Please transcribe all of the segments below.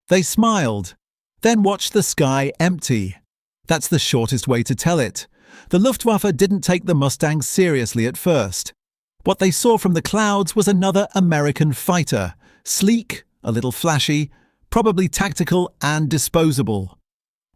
They smiled, then watched the sky empty. That's the shortest way to tell it. The Luftwaffe didn't take the Mustang seriously at first. What they saw from the clouds was another American fighter, sleek, a little flashy, probably tactical and disposable.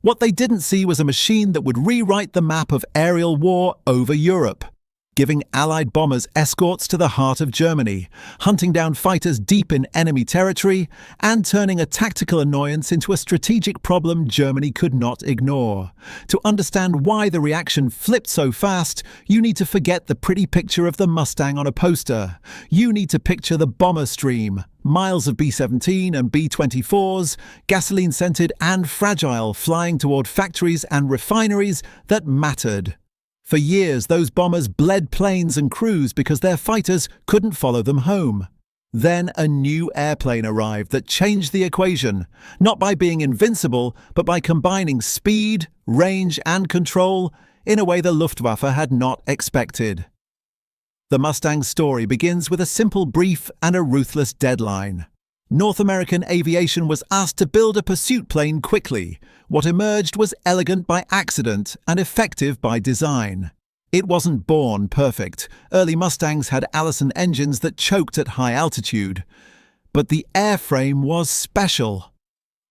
What they didn't see was a machine that would rewrite the map of aerial war over Europe, giving Allied bombers escorts to the heart of Germany, hunting down fighters deep in enemy territory, and turning a tactical annoyance into a strategic problem Germany could not ignore. To understand why the reaction flipped so fast, you need to forget the pretty picture of the Mustang on a poster. You need to picture the bomber stream. Miles of B-17 and B-24s, gasoline-scented and fragile, flying toward factories and refineries that mattered. For years, those bombers bled planes and crews because their fighters couldn't follow them home. Then a new airplane arrived that changed the equation, not by being invincible, but by combining speed, range, and control in a way the Luftwaffe had not expected. The Mustang's story begins with a simple brief and a ruthless deadline. North American Aviation was asked to build a pursuit plane quickly. What emerged was elegant by accident and effective by design. It wasn't born perfect. Early Mustangs had Allison engines that choked at high altitude. But the airframe was special.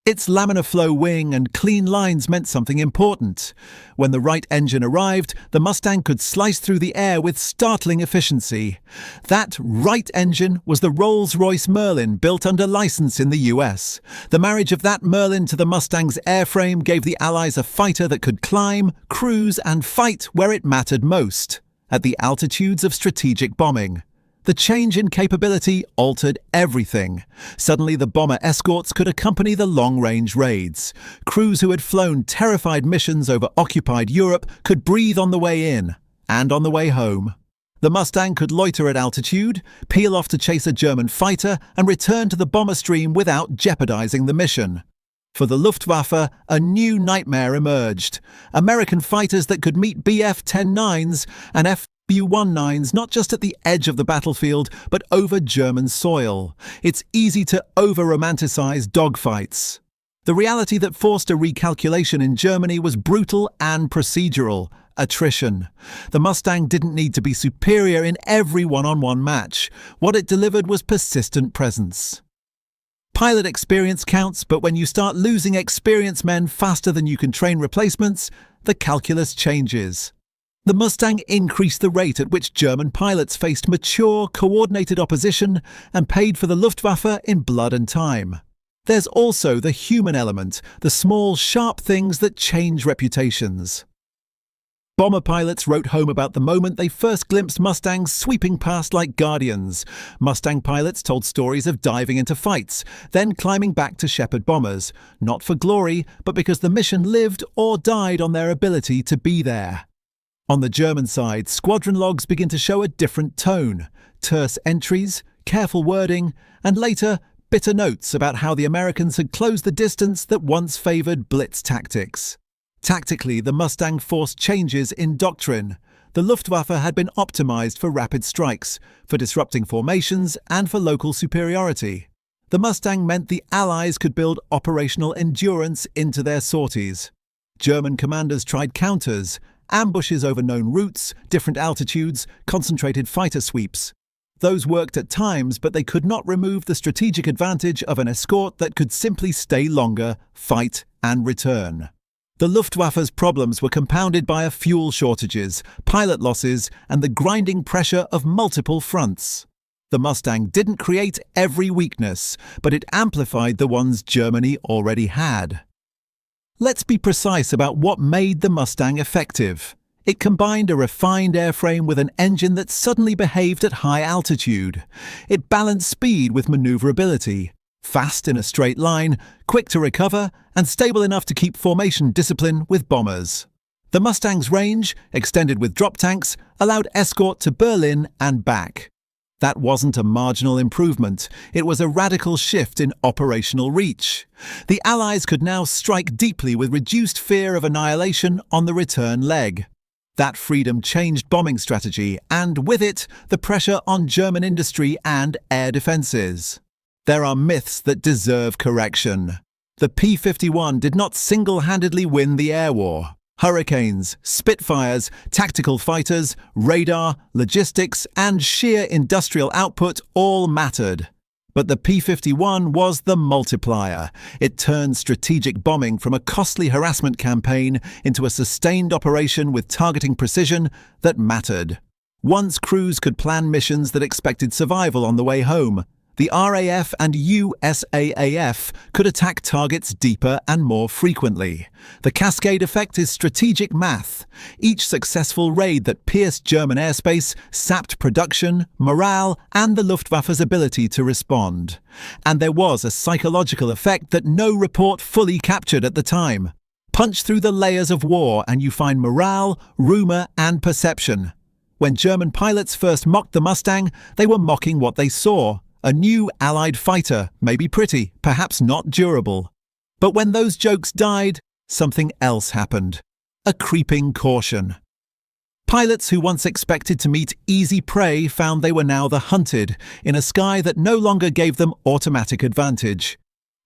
Its laminar flow wing and clean lines meant something important. When the right engine arrived, the Mustang could slice through the air with startling efficiency. That right engine was the Rolls-Royce Merlin built under license in the US. The marriage of that Merlin to the Mustang's airframe gave the Allies a fighter that could climb, cruise, and fight where it mattered most, at the altitudes of strategic bombing. The change in capability altered everything. Suddenly, the bomber escorts could accompany the long-range raids. Crews who had flown terrified missions over occupied Europe could breathe on the way in and on the way home. The Mustang could loiter at altitude, peel off to chase a German fighter, and return to the bomber stream without jeopardizing the mission. For the Luftwaffe, a new nightmare emerged. American fighters that could meet Bf-10-9s and F-119s not just at the edge of the battlefield, but over German soil. It's easy to over-romanticize dogfights. The reality that forced a recalculation in Germany was brutal and procedural. Attrition. The Mustang didn't need to be superior in every one-on-one match. What it delivered was persistent presence. Pilot experience counts, but when you start losing experienced men faster than you can train replacements, the calculus changes. The Mustang increased the rate at which German pilots faced mature, coordinated opposition and paid for the Luftwaffe in blood and time. There's also the human element, the small, sharp things that change reputations. Bomber pilots wrote home about the moment they first glimpsed Mustangs sweeping past like guardians. Mustang pilots told stories of diving into fights, then climbing back to shepherd bombers, not for glory, but because the mission lived or died on their ability to be there. On the German side, squadron logs begin to show a different tone. Terse entries, careful wording, and later, bitter notes about how the Americans had closed the distance that once favored blitz tactics. Tactically, the Mustang forced changes in doctrine. The Luftwaffe had been optimized for rapid strikes, for disrupting formations, and for local superiority. The Mustang meant the Allies could build operational endurance into their sorties. German commanders tried counters, ambushes over known routes, different altitudes, concentrated fighter sweeps. Those worked at times, but they could not remove the strategic advantage of an escort that could simply stay longer, fight, and return. The Luftwaffe's problems were compounded by fuel shortages, pilot losses, and the grinding pressure of multiple fronts. The Mustang didn't create every weakness, but it amplified the ones Germany already had. Let's be precise about what made the Mustang effective. It combined a refined airframe with an engine that suddenly behaved at high altitude. It balanced speed with maneuverability. Fast in a straight line, quick to recover, and stable enough to keep formation discipline with bombers. The Mustang's range, extended with drop tanks, allowed escort to Berlin and back. That wasn't a marginal improvement, it was a radical shift in operational reach. The Allies could now strike deeply with reduced fear of annihilation on the return leg. That freedom changed bombing strategy, and with it, the pressure on German industry and air defences. There are myths that deserve correction. The P-51 did not single-handedly win the air war. Hurricanes, Spitfires, tactical fighters, radar, logistics, and sheer industrial output all mattered. But the P-51 was the multiplier. It turned strategic bombing from a costly harassment campaign into a sustained operation with targeting precision that mattered. Once crews could plan missions that expected survival on the way home, the RAF and USAAF could attack targets deeper and more frequently. The cascade effect is strategic math. Each successful raid that pierced German airspace sapped production, morale, and the Luftwaffe's ability to respond. And there was a psychological effect that no report fully captured at the time. Punch through the layers of war and you find morale, rumour, and perception. When German pilots first mocked the Mustang, they were mocking what they saw. A new Allied fighter, maybe pretty, perhaps not durable. But when those jokes died, something else happened. A creeping caution. Pilots who once expected to meet easy prey found they were now the hunted, in a sky that no longer gave them automatic advantage.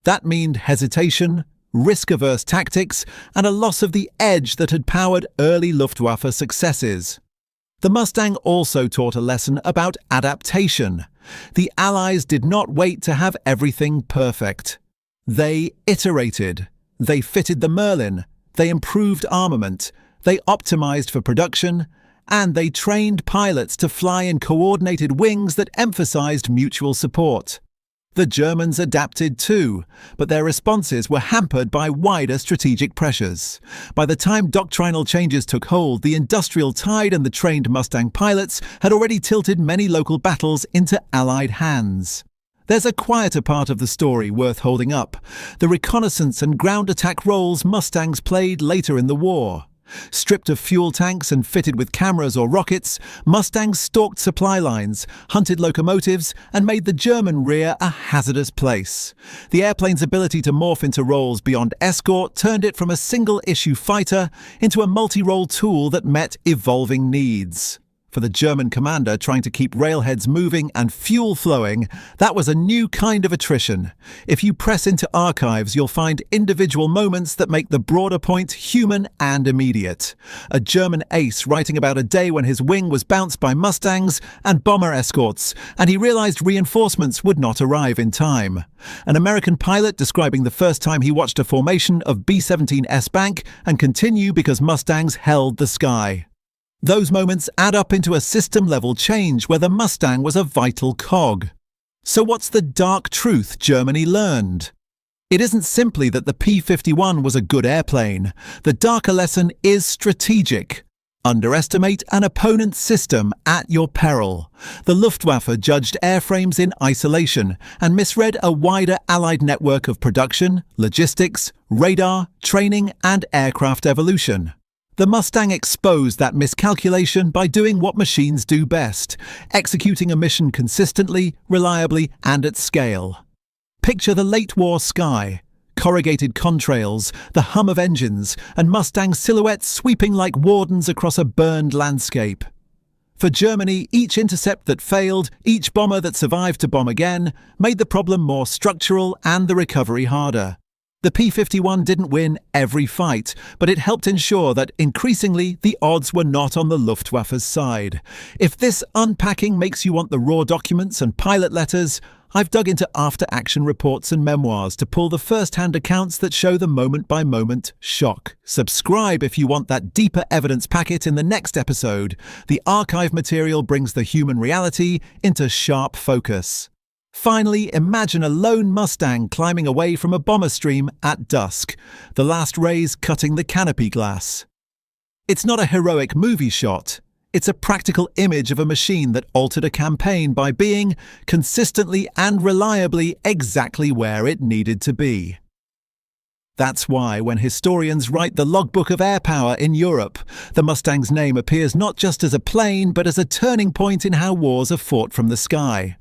That meant hesitation, risk-averse tactics, and a loss of the edge that had powered early Luftwaffe successes. The Mustang also taught a lesson about adaptation. The Allies did not wait to have everything perfect. They iterated. They fitted the Merlin. They improved armament. They optimized for production. And they trained pilots to fly in coordinated wings that emphasized mutual support. The Germans adapted too, but their responses were hampered by wider strategic pressures. By the time doctrinal changes took hold, the industrial tide and the trained Mustang pilots had already tilted many local battles into Allied hands. There's a quieter part of the story worth holding up: the reconnaissance and ground attack roles Mustangs played later in the war. Stripped of fuel tanks and fitted with cameras or rockets, Mustangs stalked supply lines, hunted locomotives, and made the German rear a hazardous place. The airplane's ability to morph into roles beyond escort turned it from a single-issue fighter into a multi-role tool that met evolving needs. For the German commander trying to keep railheads moving and fuel flowing, that was a new kind of attrition. If you press into archives, you'll find individual moments that make the broader point human and immediate. A German ace writing about a day when his wing was bounced by Mustangs and bomber escorts, and he realized reinforcements would not arrive in time. An American pilot describing the first time he watched a formation of B-17 S-Bank and continue because Mustangs held the sky. Those moments add up into a system-level change where the Mustang was a vital cog. So what's the dark truth Germany learned? It isn't simply that the P-51 was a good airplane. The darker lesson is strategic. Underestimate an opponent's system at your peril. The Luftwaffe judged airframes in isolation and misread a wider Allied network of production, logistics, radar, training, and aircraft evolution. The Mustang exposed that miscalculation by doing what machines do best: executing a mission consistently, reliably, and at scale. Picture the late-war sky. Corrugated contrails, the hum of engines, and Mustang silhouettes sweeping like wardens across a burned landscape. For Germany, each intercept that failed, each bomber that survived to bomb again, made the problem more structural and the recovery harder. The P-51 didn't win every fight, but it helped ensure that increasingly the odds were not on the Luftwaffe's side. If this unpacking makes you want the raw documents and pilot letters, I've dug into after-action reports and memoirs to pull the first-hand accounts that show the moment-by-moment shock. Subscribe if you want that deeper evidence packet in the next episode. The archive material brings the human reality into sharp focus. Finally, imagine a lone Mustang climbing away from a bomber stream at dusk, the last rays cutting the canopy glass. It's not a heroic movie shot. It's a practical image of a machine that altered a campaign by being, consistently and reliably, exactly where it needed to be. That's why, when historians write the logbook of air power in Europe, the Mustang's name appears not just as a plane, but as a turning point in how wars are fought from the sky.